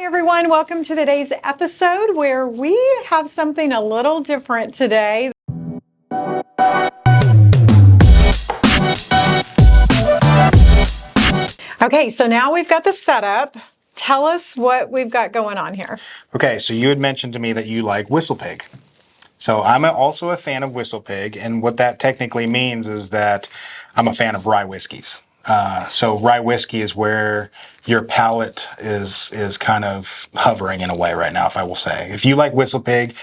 Hi everyone, welcome to today's episode where we have something a little different today. Okay, so now we've got the setup. Tell us what we've got going on here. Okay, so you had mentioned to me that you like WhistlePig. So I'm also a fan of WhistlePig, and what that technically means is that I'm a fan of rye whiskeys. So rye whiskey is where your palate is kind of hovering in a way right now, if I will say. If you like WhistlePig,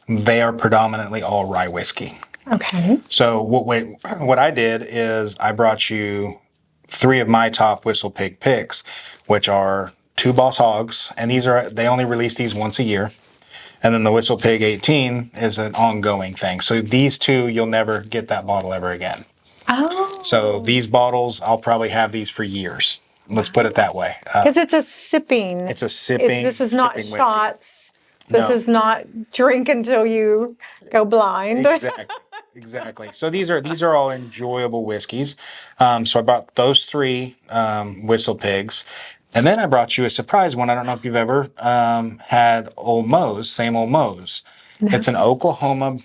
they are predominantly all rye whiskey. Okay. So what I did is I brought you 3 of my top WhistlePig picks, which are 2 Boss Hogs, and they only release these once a year. And then the WhistlePig 18 is an ongoing thing. So these 2, you'll never get that bottle ever again. Oh. So these bottles, I'll probably have these for years. Let's put it that way. Because it's a sipping. It's a sipping. This is not sipping shots. This No. is not drink until you go blind. Exactly. So these are all enjoyable whiskeys. So I brought those 3 WhistlePigs. And then I brought you a surprise one. I don't know if you've ever had Old Moe's, same Old Moe's. No. It's an Oklahoma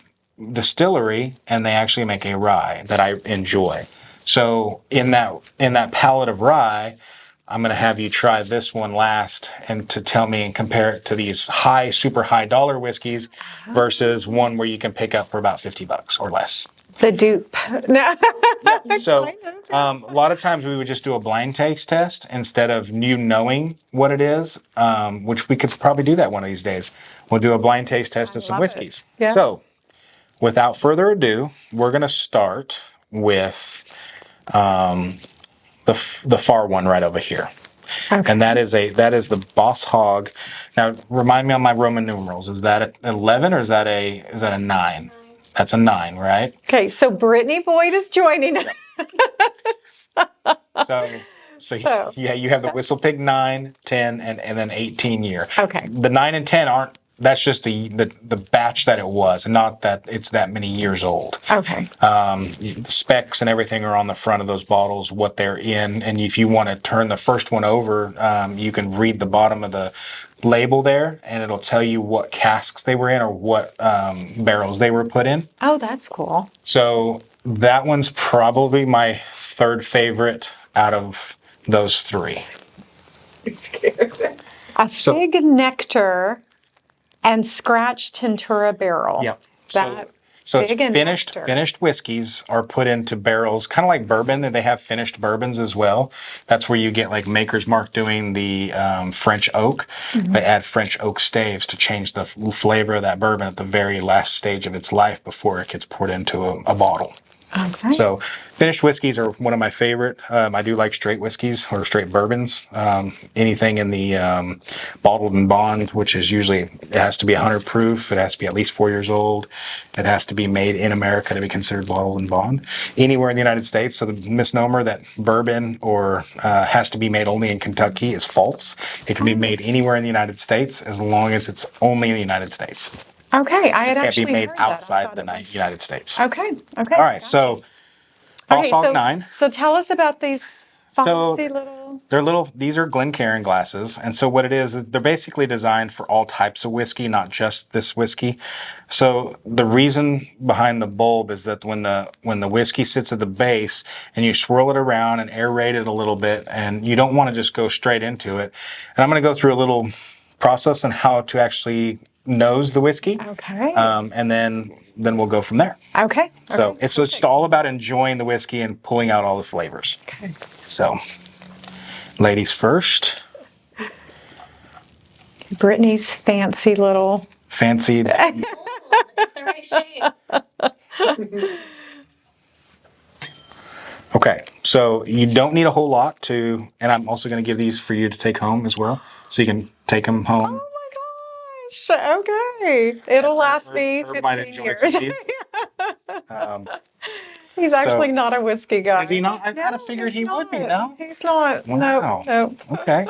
distillery, and they actually make a rye that I enjoy. So in that palette of rye, I'm going to have you try this one last and to tell me and compare it to these super high dollar whiskeys versus one where you can pick up for about $50 or less. The dupe. No. Yeah. So a lot of times we would just do a blind taste test instead of you knowing what it is, which we could probably do that one of these days. We'll do a blind taste test of some whiskeys. Yeah. So without further ado, we're going to start with the far one right over here. Okay. And that is the Boss Hog. Now remind me on my Roman numerals. Is that an 11 or is that a 9? That's a 9, right? Okay, so Brittany Boyd is joining us. So yeah, you have the WhistlePig 9, 10, and then 18 year. Okay. The 9 and 10 aren't. That's just the batch that it was, and not that it's that many years old. Okay. The specs and everything are on the front of those bottles, what they're in, and if you want to turn the first one over, you can read the bottom of the label there, and it'll tell you what casks they were in or what barrels they were put in. Oh, that's cool. So that one's probably my 3rd favorite out of those 3. I'm scared. A fig nectar and scratch Tintura barrel. Yeah. So finished whiskeys are put into barrels, kind of like bourbon, and they have finished bourbons as well. That's where you get like Maker's Mark doing the French oak. Mm-hmm. They add French oak staves to change the flavor of that bourbon at the very last stage of its life before it gets poured into a bottle. Okay. So finished whiskeys are one of my favorite. I do like straight whiskeys or straight bourbons. Anything in the bottled and bond, which is usually, it has to be 100 proof. It has to be at least 4 years old. It has to be made in America to be considered bottled and bond. Anywhere in the United States. So the misnomer that bourbon or has to be made only in Kentucky is false. It can be made anywhere in the United States as long as it's only in the United States. Okay, I had actually can't be made heard outside the United States. Okay. All right, so Boss Hog 9. So tell us about these fancy little. These are Glencairn glasses, and so what it is they're basically designed for all types of whiskey, not just this whiskey. So the reason behind the bulb is that when the whiskey sits at the base and you swirl it around and aerate it a little bit, and you don't want to just go straight into it. And I'm going to go through a little process on how to actually nose the whiskey. Okay. And then we'll go from there. Okay. So it's just all about enjoying the whiskey and pulling out all the flavors. Okay. So, ladies first. Brittany's fancy little. Fancied. It's the right shape. Okay, so you don't need a whole lot to, and I'm also going to give these for you to take home as well, so you can take them home. Oh my gosh! Okay, it'll last me 15 years. He's actually not a whiskey guy. Is he not? I kind of figured he would be. No, he's not. Wow. No. Okay.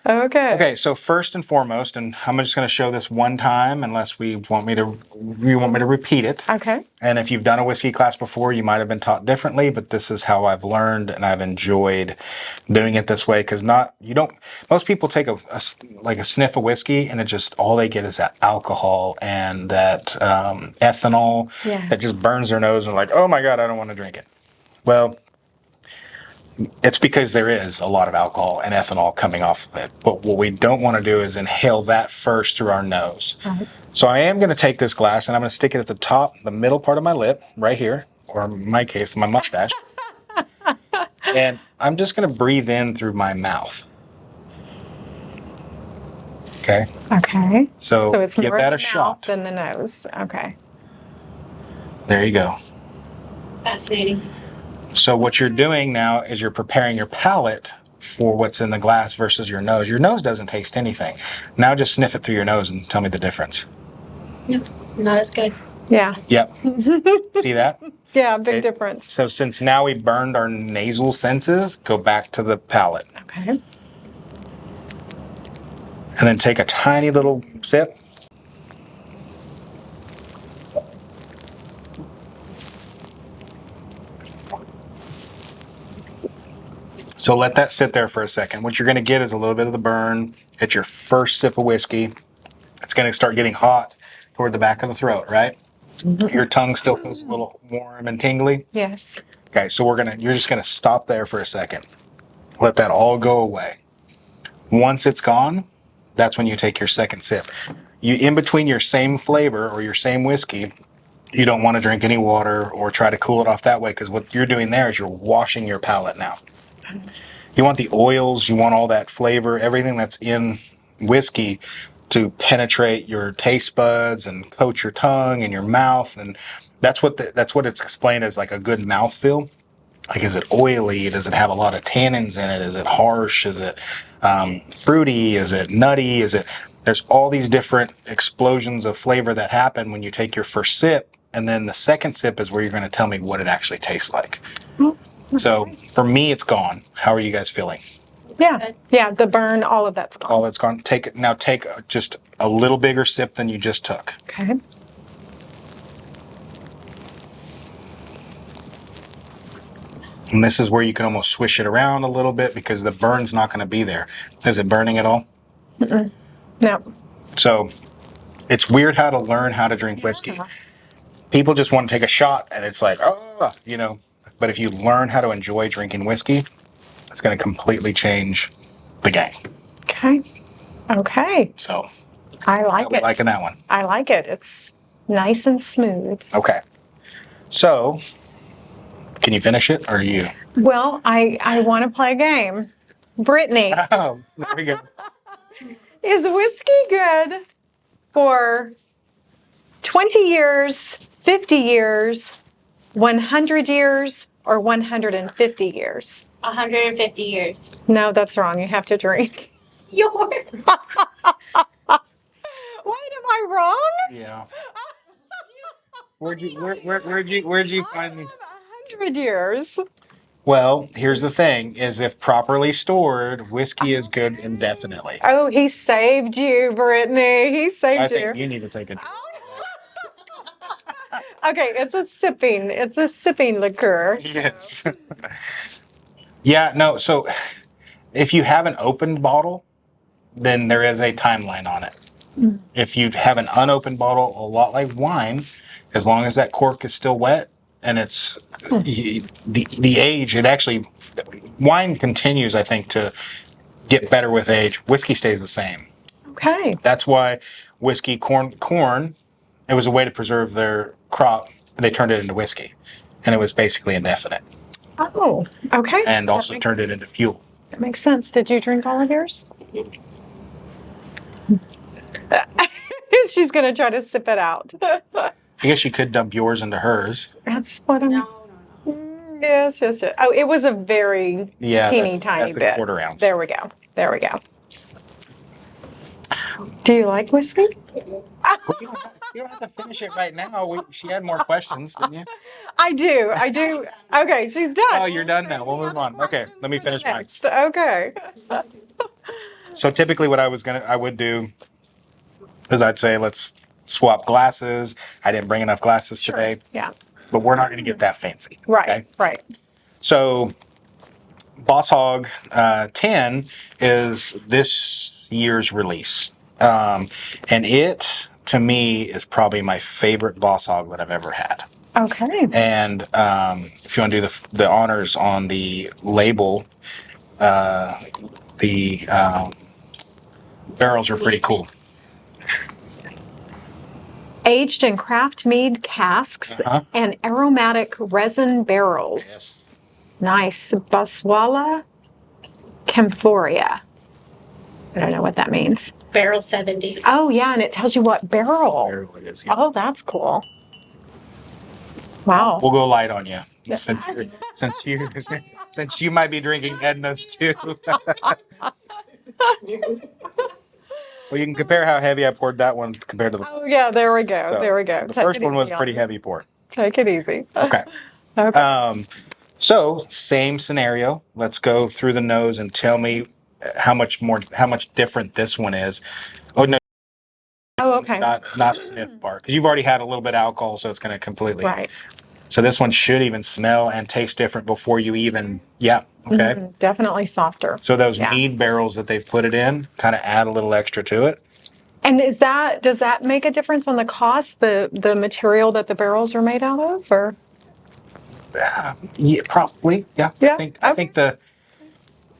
Okay. Okay, so first and foremost, and I'm just going to show this one time, unless you want me to repeat it. Okay. And if you've done a whiskey class before, you might have been taught differently, but this is how I've learned, and I've enjoyed doing it this way. Because most people take a sniff of whiskey, and it just all they get is that alcohol and that ethanol Yeah. that just burns their nose, and like, oh my god, I don't want to drink it. Well, it's because there is a lot of alcohol and ethanol coming off of it. But what we don't want to do is inhale that first through our nose. Right. So I am going to take this glass and I'm going to stick it at the top, the middle part of my lip, right here, or in my case, my mustache. And I'm just going to breathe in through my mouth. Okay. Okay. So it's give more that the a shot. mouth than the nose. Okay. There you go. Fascinating. So what you're doing now is you're preparing your palate for what's in the glass versus your nose. Your nose doesn't taste anything. Now just sniff it through your nose and tell me the difference. No, not as good. Yeah. Yep. See that? Yeah, big Okay. difference. So since now we burned our nasal senses, go back to the palate. Okay. And then take a tiny little sip. So let that sit there for a second. What you're going to get is a little bit of the burn at your first sip of whiskey. It's going to start getting hot toward the back of the throat, right? Your tongue still feels a little warm and tingly. Yes. Okay, so you're just gonna stop there for a second. Let that all go away. Once it's gone, that's when you take your second sip. You in between your same flavor or your same whiskey, you don't want to drink any water or try to cool it off that way, because what you're doing there is you're washing your palate now. You want the oils, you want all that flavor, everything that's in whiskey to penetrate your taste buds and coat your tongue and your mouth, and that's what it's explained as, like, a good mouthfeel. Like, is it oily? Does it have a lot of tannins in it? Is it harsh? Is it fruity? Is it nutty? There's all these different explosions of flavor that happen when you take your first sip, and then the second sip is where you're going to tell me what it actually tastes like. So for me, it's gone. How are you guys feeling? Yeah. Yeah. The burn, all of that's gone. All that's gone. Take just a little bigger sip than you just took. Okay. And this is where you can almost swish it around a little bit because the burn's not going to be there. Is it burning at all? No. So it's weird how to learn how to drink whiskey. Yeah. People just want to take a shot and it's like, oh, But if you learn how to enjoy drinking whiskey, it's going to completely change the game. Okay. Okay. So I like it. liking that one. I like it. It's nice and smooth. Okay. So can you finish it, or you? Well, I want to play a game. Brittany, Oh, there we go. is whiskey good for 20 years, 50 years, 100 years, or 150 years? 150 years. No, that's wrong. You have to drink. Yours. Wait, am I wrong? Yeah. Where'd you find me? 100 years. Well, here's the thing: is if properly stored, whiskey is good indefinitely. Oh, he saved you, Brittany. He saved I you. think you need to take it. Okay, it's a sipping liqueur. Yes. Yeah. No. So, if you have an opened bottle, then there is a timeline on it. If you have an unopened bottle, a lot like wine, as long as that cork is still wet and it's the age, wine continues, I think, to get better with age. Whiskey stays the same. Okay. That's why whiskey, corn, it was a way to preserve their crop. They turned it into whiskey, and it was basically indefinite, Oh, okay. and That also makes turned it into sense. fuel. That makes sense. Did you drink all of yours? She's going to try to sip it out. I guess you could dump yours into hers. That's what I'm... No. Yes. Oh, it was a very teeny tiny that's bit. a quarter ounce. There we go. Do you like whiskey? Well, you don't have to finish it right now. She had more questions, didn't you? I do. Okay, she's done. Oh, you're done now. We'll move on. Okay, let me finish mine. Next. Okay. So typically what I would do is I'd say, let's swap glasses. I didn't bring enough glasses today, Yeah. but we're not going to get that fancy. Right. Okay? Right. So Boss Hog 10 is this year's release. And it, to me, is probably my favorite Boss Hog that I've ever had. Okay. And if you want to do the honors on the label, the barrels are pretty cool. Aged in craft mead casks and aromatic resin barrels. Yes. Nice. Baswala Camphoria. I don't know what that means. Barrel 70. Oh, yeah, and it tells you what barrel. Barrel it is. Yeah. Oh, that's cool. Wow. We'll go light on you since you might be drinking Edna's too. Well, you can compare how heavy I poured that one compared to the. Oh, yeah, there we go. So, there we go. The first one was pretty heavy pour. Take it easy. Okay. Okay. So same scenario. Let's go through the nose and tell me how much different this one is. Oh no. Oh, okay. Not sniff part, because you've already had a little bit of alcohol, so it's going to completely. Right. So this one should even smell and taste different before you even. Yeah. Okay. Definitely softer. So those mead barrels that they've put it in kind of add a little extra to it. And does that make a difference on the cost, the material that the barrels are made out of, or? Yeah, probably. Yeah. Yeah. I think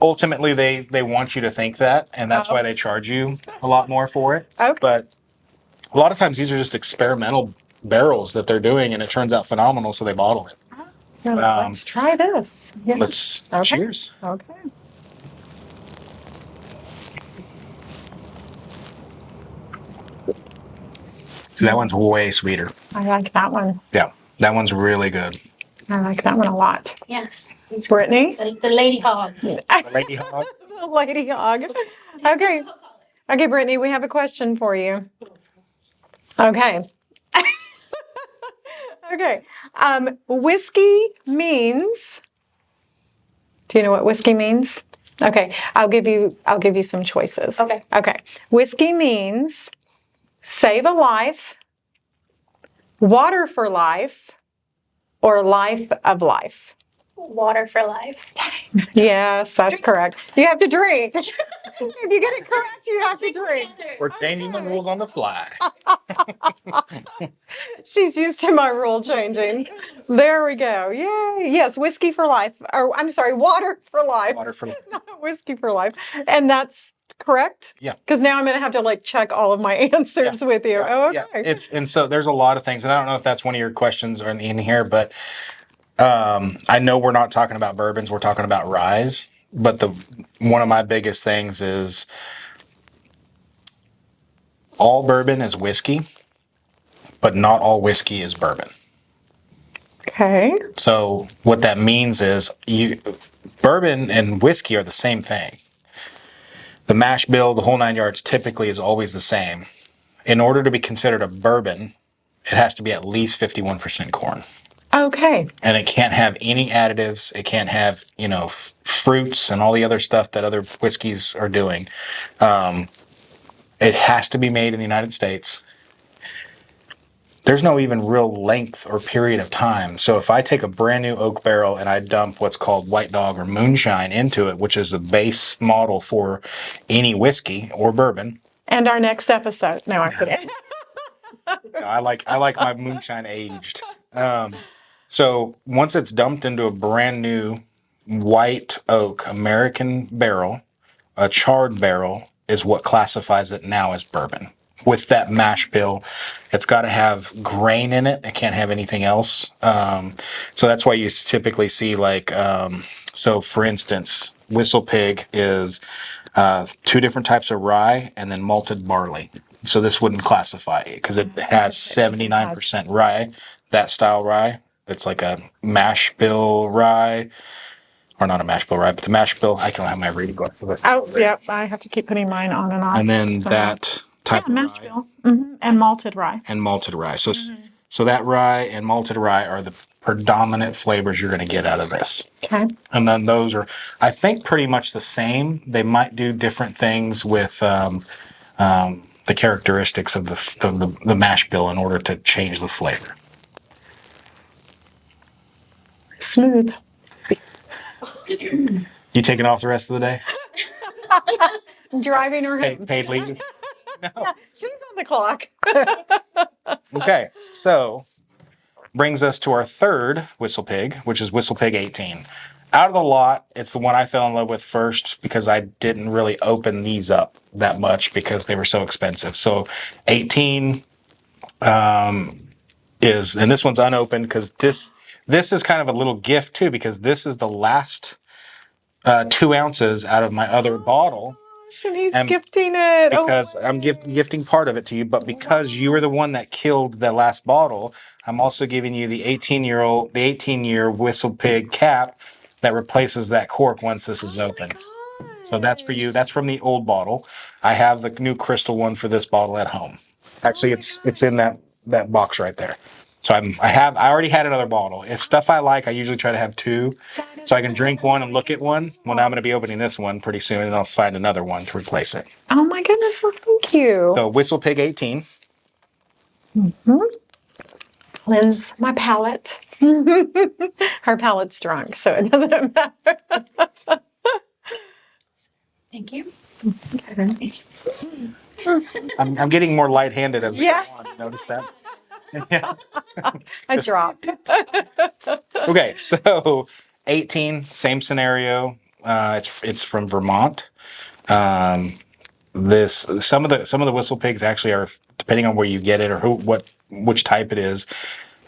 ultimately they want you to think that, and that's why they charge you a lot more for it. Okay. But a lot of times these are just experimental barrels that they're doing, and it turns out phenomenal, so they bottle it. Let's try this. Yeah. Let's cheers. Okay. So that one's way sweeter. I like that one. Yeah, that one's really good. I like that one a lot. Yes. Brittany? The lady hog. The Lady Hog. The lady hog. Okay. Okay, Brittany, we have a question for you. Okay. Okay. Whiskey means. Do you know what whiskey means? Okay. I'll give you some choices. Okay. Okay. Whiskey means save a life, water for life, or life of life. Water for life. Yes, that's correct. You have to drink. If you get it correct, you have to drink. We're changing the rules on the fly. She's used to my rule changing. There we go. Yay. Yes, whiskey for life. Or I'm sorry, water for life. Water for life. Not whiskey for life. And that's correct? Yeah. Because now I'm going to have to check all of my answers with you. Oh, okay. Yeah. And so there's a lot of things, and I don't know if that's one of your questions or in here, but I know we're not talking about bourbons, we're talking about ryes. But one of my biggest things is all bourbon is whiskey, but not all whiskey is bourbon. Okay. So what that means is bourbon and whiskey are the same thing. The mash bill, the whole 9 yards, typically is always the same. In order to be considered a bourbon, it has to be at least 51% corn. Okay. And it can't have any additives. It can't have, fruits and all the other stuff that other whiskeys are doing. It has to be made in the United States. There's no even real length or period of time. So if I take a brand new oak barrel and I dump what's called White Dog or Moonshine into it, which is the base model for any whiskey or bourbon. And our next episode. No, I'm kidding. I like my moonshine aged. So once it's dumped into a brand new white oak American barrel, a charred barrel is what classifies it now as bourbon. With that mash bill, it's got to have grain in it. It can't have anything else. So that's why you typically see so for instance, WhistlePig is 2 different types of rye and then malted barley. So this wouldn't classify it because it has 79% rye, that style rye. It's like a mash bill rye, or not a mash bill rye, but the mash bill. I don't have my reading glasses. Oh, yep. I have to keep putting mine on and off. And then that type of mash rye. bill. And malted rye. And malted rye. So that rye and malted rye are predominant flavors you're going to get out of this. Okay. And then those are, I think, pretty much the same. They might do different things with the characteristics of the mash bill in order to change the flavor. Smooth. You taking off the rest of the day? Driving her home. Paid leave? No. She's on the clock. Okay, so brings us to our third WhistlePig, which is WhistlePig 18. Out of the lot, it's the one I fell in love with first because I didn't really open these up that much because they were so expensive. So 18 is, and this one's unopened because this is kind of a little gift too, because this is the last 2 ounces out of my other bottle. And he's And gifting it. because I'm gifting part of it to you, but because you were the one that killed the last bottle, I'm also giving you the 18-year WhistlePig cap that replaces that cork once this is open. So that's for you. That's from the old bottle. I have the new crystal one for this bottle at home. Actually, it's in that box right there. So I already had another bottle. If stuff I like, I usually try to have 2, so I can drink one and look at one. Well, now I'm going to be opening this one pretty soon, and I'll find another one to replace it. Oh my goodness, well, thank you. So WhistlePig 18. Cleanse my palate. Her palate's drunk, so it doesn't matter. Thank you. I'm getting more lightheaded as we Yeah. go on. You notice that? Yeah. I dropped. Okay, so 18, same scenario. It's from Vermont. This some of the WhistlePigs actually are, depending on where you get it or which type it is.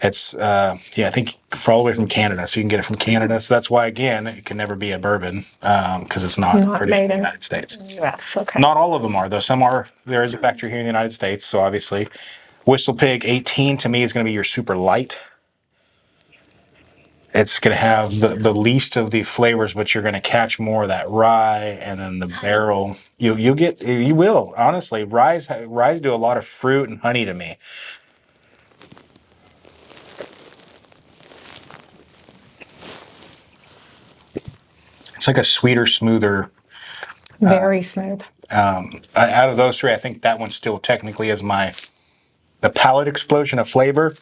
It's I think for all the way from Canada, so you can get it from Canada. So that's why, again, it can never be a bourbon because it's not produced made in the in United States. Yes, okay. Not all of them are, though. Some are. There is a factory here in the United States, so obviously, WhistlePig 18 to me is going to be your super light. It's going to have the least of the flavors, but you're going to catch more of that rye and then the barrel. You will honestly. Ryes do a lot of fruit and honey to me. It's like a sweeter, smoother. Very smooth. Out of those 3, I think that one still technically is the palate explosion of flavor.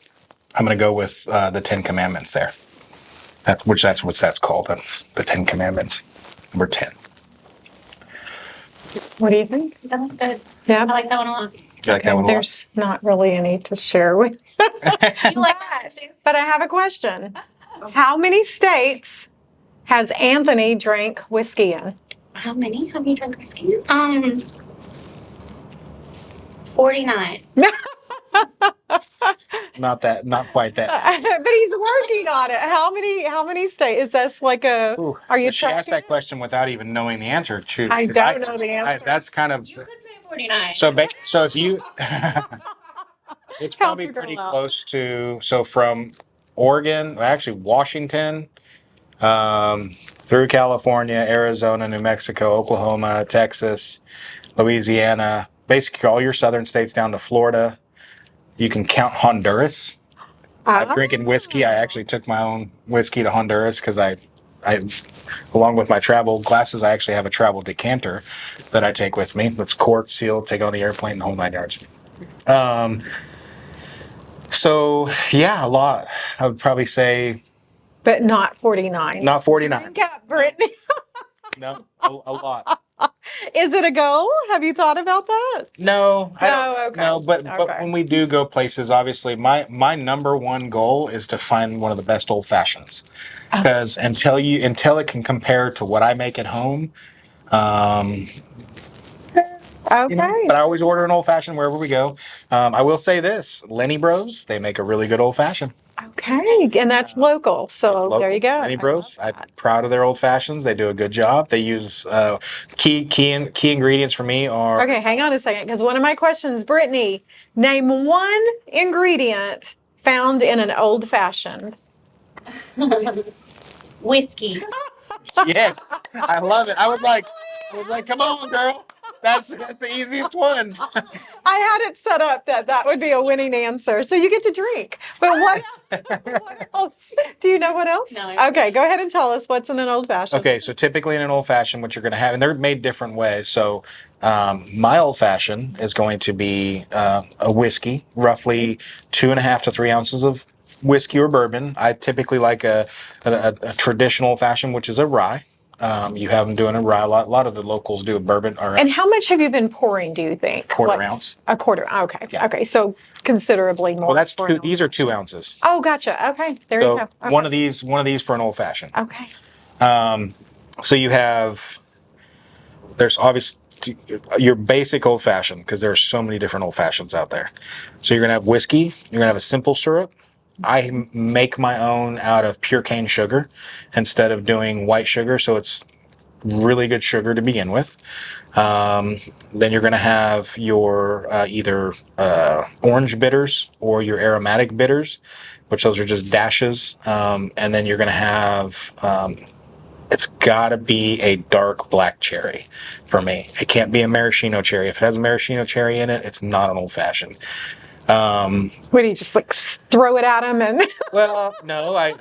I'm going to go with the 10 Commandments there. That's what that's called, the 10 Commandments, number 10. What do you think? That was good. Yeah. I like that one a lot. You like that one a lot? There's not really any to share with. You like that too? But I have a question. How many states has Anthony drank whiskey in? How many have you drunk whiskey? 49. Not quite that. But he's working on it. How many states? Is this like a? Ooh, Are you so she asked tracking that question without even knowing the answer. Too, I 'cause don't know the answer. that's kind of You could say 49. so if you, it's probably your girl pretty out. close to. So from Oregon, actually Washington, through California, Arizona, New Mexico, Oklahoma, Texas, Louisiana, basically all your southern states down to Florida. You can count Honduras. I'm drinking whiskey. I actually took my own whiskey to Honduras because I, along with my travel glasses, I actually have a travel decanter that I take with me. It's corked, sealed, take it on the airplane, the whole 9 yards. So yeah, a lot. I would probably say But not 49. not 49. Drink up, Brittany. No, a lot. Is it a goal? Have you thought about that? No, I don't. No, okay. No, but Okay. when we do go places, obviously, my number one goal is to find one of the best old fashions, because until it can compare to what I make at home, Okay. but I always order an old fashioned wherever we go. I will say this: Lenny Bros, they make a really good old fashioned. Okay. And that's local. So Local. there you go. Lenny Bros. I'm proud of their old fashions. They do a good job. They use key ingredients for me are. Okay, hang on a second, because one of my questions, Brittany, name one ingredient found in an old fashioned. Whiskey. Yes, I love it. I was like, come on, girl. That's the easiest one. I had it set up that that would be a winning answer. So you get to drink. But what else? Do you know what else? No. Okay, go ahead and tell us what's in an old fashioned. Okay, so typically in an old fashioned, what you're going to have, and they're made different ways. So my old fashioned is going to be a whiskey, roughly 2.5 to 3 ounces of whiskey or bourbon. I typically like a traditional old fashioned, which is a rye. You have them doing a rye. A lot of the locals do a bourbon or And how much have you been pouring, do you think? quarter ounce. A quarter. Okay. Yeah. Okay. So considerably more. Well, that's for an 2. These are 2 ounces. Oh, gotcha. Okay. There you So go. Okay. one of these for an old fashioned. Okay. So you have, there's obviously your basic old fashioned, because there's so many different old fashions out there. So you're going to have whiskey, you're going to have a simple syrup. I make my own out of pure cane sugar instead of doing white sugar. So it's really good sugar to begin with. Then you're going to have your either orange bitters or your aromatic bitters, which those are just dashes. And then you're going to have, it's got to be a dark black cherry for me. It can't be a maraschino cherry. If it has a maraschino cherry in it, it's not an old fashioned. What do you just like throw it at him and? Well, no, I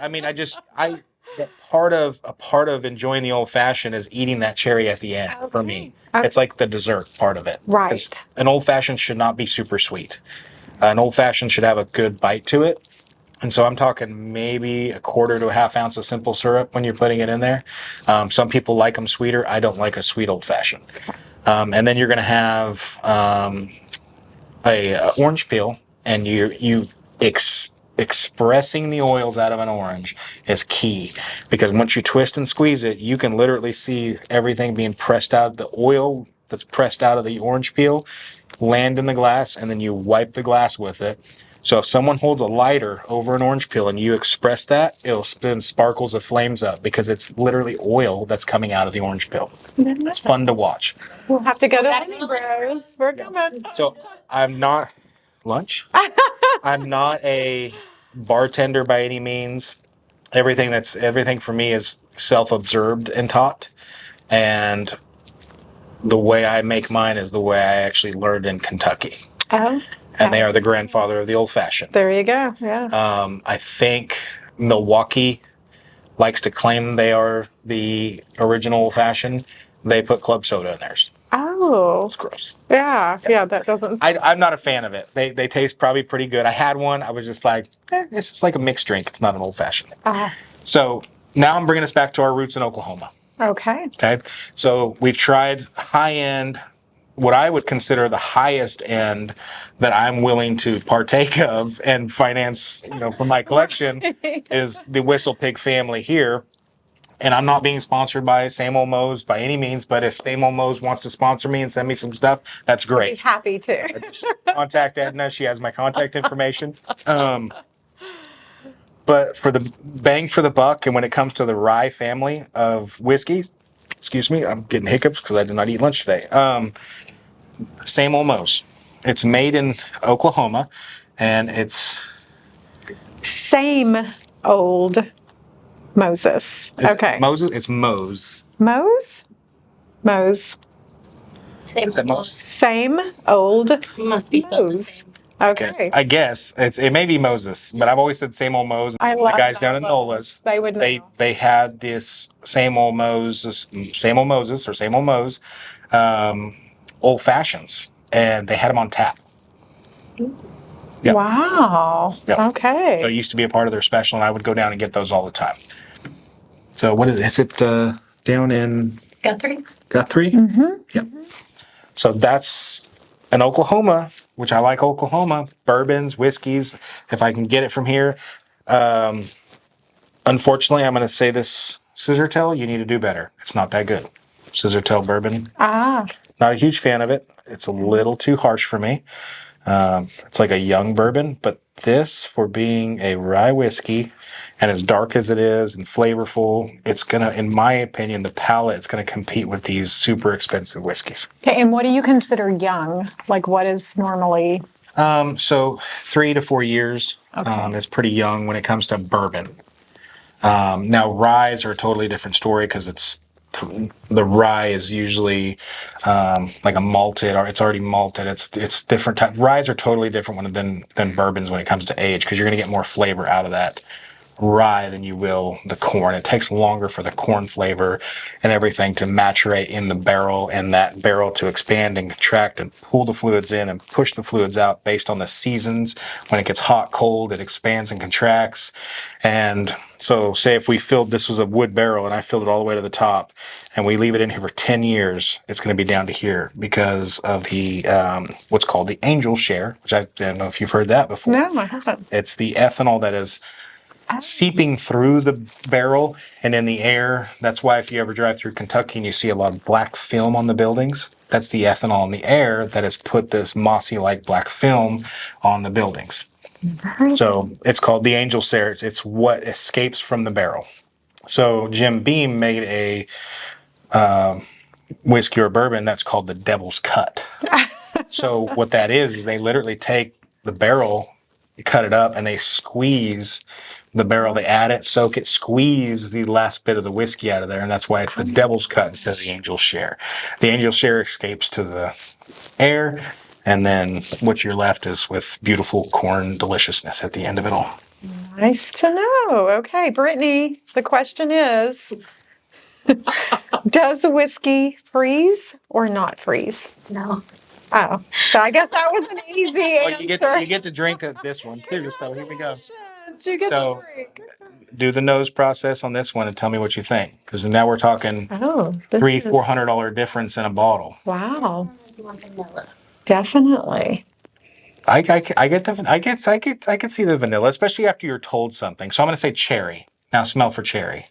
part of enjoying the old fashioned is eating that cherry at the end for me. Okay. It's like the dessert part of it. 'Cause Right. an old fashioned should not be super sweet. An old fashioned should have a good bite to it. And so I'm talking maybe 1/4 to 1/2 ounce of simple syrup when you're putting it in there. Some people like them sweeter. I don't like a sweet old fashioned. And then you're going to have a orange peel, and expressing the oils out of an orange is key, because once you twist and squeeze it, you can literally see everything being pressed out. The oil that's pressed out of the orange peel land in the glass, and then you wipe the glass with it. So if someone holds a lighter over an orange peel and you express that, it'll spin sparkles of flames up, because it's literally oil that's coming out of the orange peel. It's fun to watch. We'll have to go to Honey Bros. We're coming. So I'm not lunch. I'm not a bartender by any means. Everything for me is self-absorbed and taught. And the way I make mine is the way I actually learned in Kentucky. Oh. And they are the grandfather of the old fashioned. There you go. Yeah. I think Milwaukee likes to claim they are the original old fashioned. They put club soda in theirs. Oh. It's gross. Yeah. Yeah. That doesn't. I'm not a fan of it. They taste probably pretty good. I had one. I was just like, this is like a mixed drink. It's not an old fashioned. So now I'm bringing us back to our roots in Oklahoma. Okay. Okay. So we've tried high end, what I would consider the highest end that I'm willing to partake of and finance, for my collection is the WhistlePig family here. And I'm not being sponsored by Same Old Mo's by any means, but if Same Old Mo's wants to sponsor me and send me some stuff, that's great. Be happy to. Just contact Edna. She has my contact information. But for the bang for the buck, and when it comes to the rye family of whiskeys, excuse me, I'm getting hiccups because I did not eat lunch today. Same Old Mo's. It's made in Oklahoma, and it's Same old Moses. Okay. Moses. It's Mo's. Mo's? Mo's. Same. Is that Mo's? Same old Must be spelled the Mo's. same. Okay. I guess it may be Moses, but I've always said Same Old Mo's. I The love guys down in those. Nola's, They would know. they had this Same Old Moses or Same Old Mo's old fashions, and they had them on tap. Yeah. Wow. Yeah. Okay. So it used to be a part of their special, and I would go down and get those all the time. So what is it? Is it down in Guthrie? Guthrie? Mm-hmm. Yep. So that's in Oklahoma, which I like Oklahoma. Bourbons, whiskeys, if I can get it from here. Unfortunately, I'm going to say this, Scissortail, you need to do better. It's not that good. Scissortail bourbon. Not a huge fan of it. It's a little too harsh for me. It's like a young bourbon, but this, for being a rye whiskey and as dark as it is and flavorful, it's going to, in my opinion, the palate, it's going to compete with these super expensive whiskeys. Okay. And what do you consider young? Like what is normally? So 3 to 4 years is pretty young when it comes to bourbon. Now ryes are a totally different story because it's the rye is usually like a malted, or it's already malted. It's different type. Ryes are totally different than bourbons when it comes to age, because you're going to get more flavor out of that rye than you will the corn. It takes longer for the corn flavor and everything to maturate in the barrel, and that barrel to expand and contract and pull the fluids in and push the fluids out based on the seasons. When it gets hot, cold, it expands and contracts. And so say if we filled, this was a wood barrel and I filled it all the way to the top, and we leave it in here for 10 years, it's going to be down to here because of the what's called the angel share, which I don't know if you've heard that before. No, I haven't. It's the ethanol that is seeping through the barrel and in the air. That's why if you ever drive through Kentucky and you see a lot of black film on the buildings, that's the ethanol in the air that has put this mossy-like black film on the buildings. So it's called the angel share. It's what escapes from the barrel. So Jim Beam made a whiskey or bourbon that's called the Devil's Cut. So what that is they literally take the barrel, cut it up, and they squeeze the barrel. They add it, soak it, squeeze the last bit of the whiskey out of there, and that's why it's the Devil's Cut instead of the Angel Share. The Angel Share escapes to the air, and then what you're left is with beautiful corn deliciousness at the end of it all. Nice to know. Okay, Brittany, the question is, does whiskey freeze or not freeze? No. Oh, so I guess that was an easy answer. You get to drink this one too, so here we go. You get So- to drink. Do the nose process on this one and tell me what you think, because now we're talking Oh, this is- $300-$400 difference in a bottle. Wow, Vanilla. definitely. I can see the vanilla, especially after you're told something. So I'm going to say cherry. Now smell for cherry.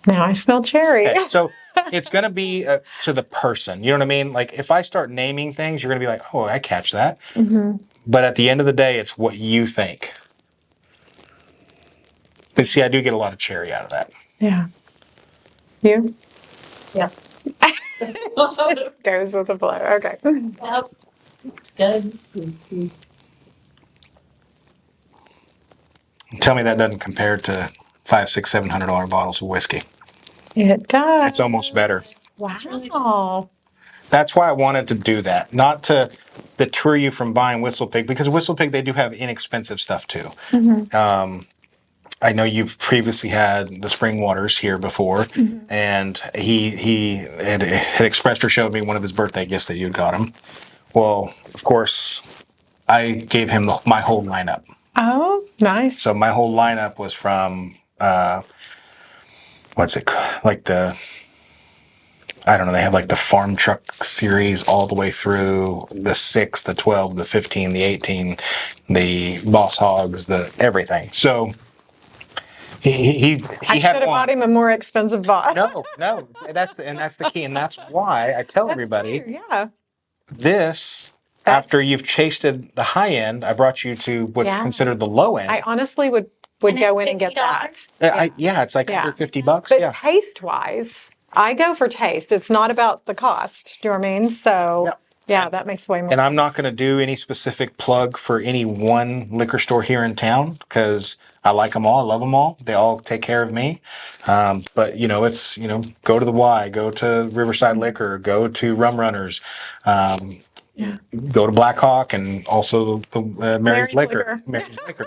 Now I smell cherry. Okay, so it's going to be to the person. You know what I mean? Like if I start naming things, you're going to be like, oh, I catch that. Mm-hmm. But at the end of the day, it's what you think. But see, I do get a lot of cherry out of that. Yeah. You? Yep. Just goes with the flow. Okay. Yep. Good. Tell me that doesn't compare to $500, $600, $700 bottles of whiskey. It does. It's almost better. Wow. That's why I wanted to do that, not to deter you from buying WhistlePig, because WhistlePig, they do have inexpensive stuff too. Mm-hmm. I know you've previously had the spring waters here before, and he had expressed or showed me one of his birthday gifts that you'd got him. Well, of course, I gave him my whole lineup. Oh, nice. So my whole lineup was from what's it called? Like I don't know, they have like the farm truck series all the way through the 6, the 12, the 15, the 18, the Boss Hogs, the everything. So he I should had have one. bought him a more expensive bottle. No, that's the key, and that's why I tell everybody Yeah. this. After you've tasted the high end, I brought you to what's Yeah. considered the low end. I honestly would And go it's in and get that. $50? It's like Yeah. $150. But Yeah. taste-wise, I go for taste. It's not about the cost. Do you know what I mean? So, Yep. yeah, that makes way more And I'm not sense. going to do any specific plug for any one liquor store here in town, because I like them all. I love them all. They all take care of me. But, it's, go to the Y, go to Riverside Liquor, go to Rum Runners, go to Black Hawk, and also the Mary's Liquor. Mary's Liquor.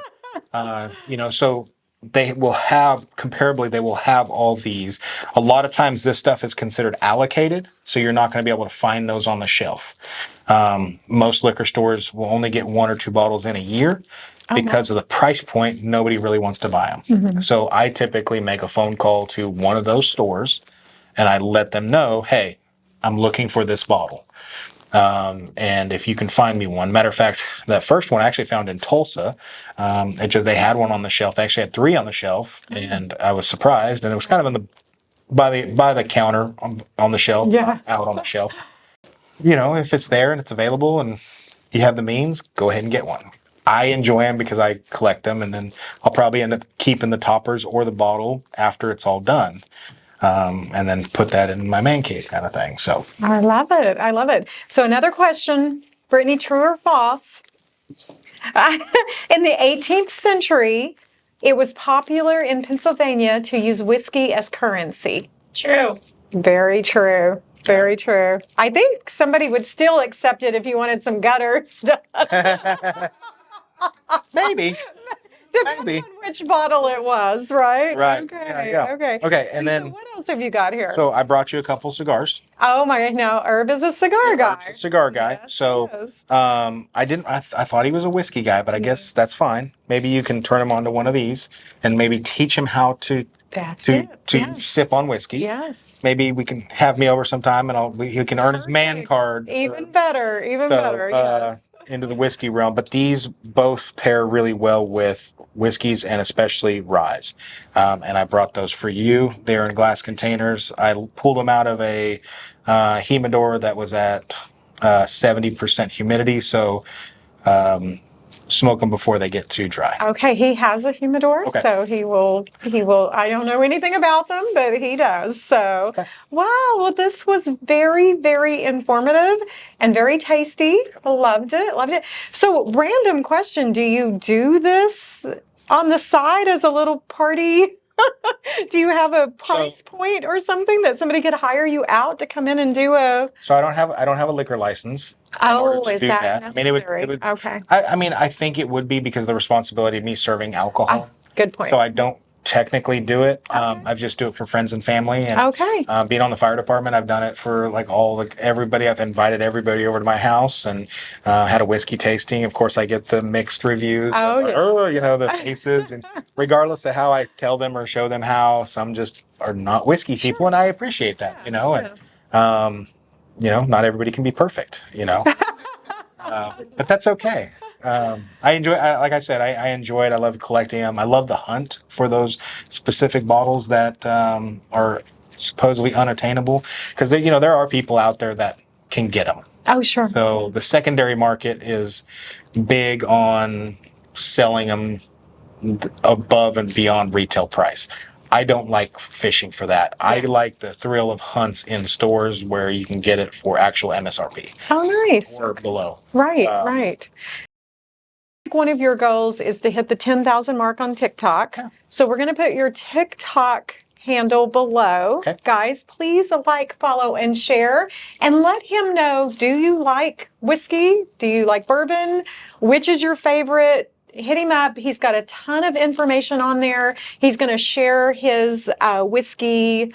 So they will have, comparably, they will have all these. A lot of times this stuff is considered allocated, so you're not going to be able to find those on the shelf. Most liquor stores will only get 1 or 2 bottles in a year because of the price point. Nobody really wants to buy them. So I typically make a phone call to one of those stores and I let them know, hey, I'm looking for this bottle. And if you can find me one. Matter of fact, that first one I actually found in Tulsa. They had one on the shelf. They actually had 3 on the shelf, and I was surprised. And it was kind of by the counter on the shelf, Yeah. out on the shelf. If it's there and it's available and you have the means, go ahead and get one. I enjoy them because I collect them, and then I'll probably end up keeping the toppers or the bottle after it's all done. And then put that in my man cave kind of thing. So I love it. I love it. So another question, Brittany, true or false? In the 18th century, it was popular in Pennsylvania to use whiskey as currency. True. Very true. Very true. I think somebody would still accept it if you wanted some gutters. Maybe. Depends Maybe. on which bottle it was, right? Right. Okay. Yeah. Okay. Okay. And So then, what else have you got here? so I brought you a couple cigars. Oh my! Now Herb is a cigar guy. Herb's a cigar guy. Yes, So, he is. I thought he was a whiskey guy, but I guess that's fine. Maybe you can turn him onto one of these and maybe teach him how to That's to it. to Yes. sip on whiskey. Yes. Maybe we can have me over sometime, and he can earn his man Perfect. card. Even better. Even So, better. Yes. into the whiskey realm. But these both pair really well with whiskeys and especially ryes. And I brought those for you. They're in glass containers. I pulled them out of a humidor that was at 70% humidity. So smoke them before they get too dry. Okay, he has a humidor, Okay. so he will, I don't know anything about them, but he does. So, Okay. wow, well, this was very, very informative and very tasty. Loved it, loved it. So, random question, do you do this on the side as a little party? Do you have a price point or something that somebody could hire you out to come in and do a... So I don't have a liquor license. in order to is do that I mean, it necessary? would. Okay. I mean, I think it would be because of the responsibility of me serving alcohol. Good point. So I don't technically do it. Okay. I just do it for friends and family. And Okay. being on the fire department, I've done it for like everybody. I've invited everybody over to my house and had a whiskey tasting. Of course, I get the mixed reviews. Oh, yeah. The faces, and regardless of how I tell them or show them how, some just are not whiskey people, and I appreciate that. And not everybody can be perfect. But that's okay. I enjoy, like I said, I enjoy it. I love collecting them. I love the hunt for those specific bottles that are supposedly unattainable, because there are people out there that can get them. Oh, sure. So the secondary market is big on selling them above and beyond retail price. I don't like fishing for that. I like the thrill of hunts in stores where you can get it for actual MSRP Oh, nice. or below. Right, right. One of your goals is to hit the 10,000 mark on TikTok. Okay. So we're going to put your TikTok handle below. Okay. Guys, please like, follow, and share. And let him know, do you like whiskey? Do you like bourbon? Which is your favorite? Hit him up. He's got a ton of information on there. He's going to share his whiskey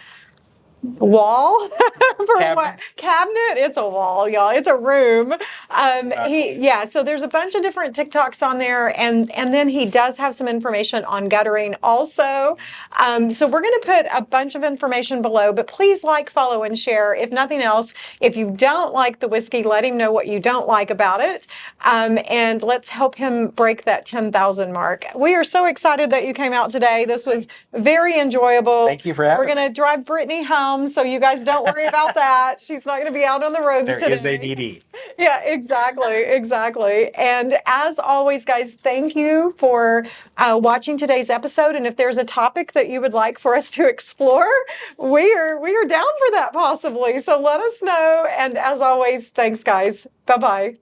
wall for Cabinet. cabinet. It's a wall, y'all. It's a room. So there's a bunch of different TikToks on there, and then he does have some information on guttering also. So we're going to put a bunch of information below, but please like, follow, and share. If nothing else, if you don't like the whiskey, let him know what you don't like about it, and let's help him break that 10,000 mark. We are so excited that you came out today. This was very enjoyable. Thank you for having me. We're going to drive Brittany home, so you guys don't worry about that. She's not going to be out on the roads today. There is a DD. Yeah, exactly. And as always, guys, thank you for watching today's episode. And if there's a topic that you would like for us to explore, we are down for that possibly. So let us know. And as always, thanks, guys. Bye-bye.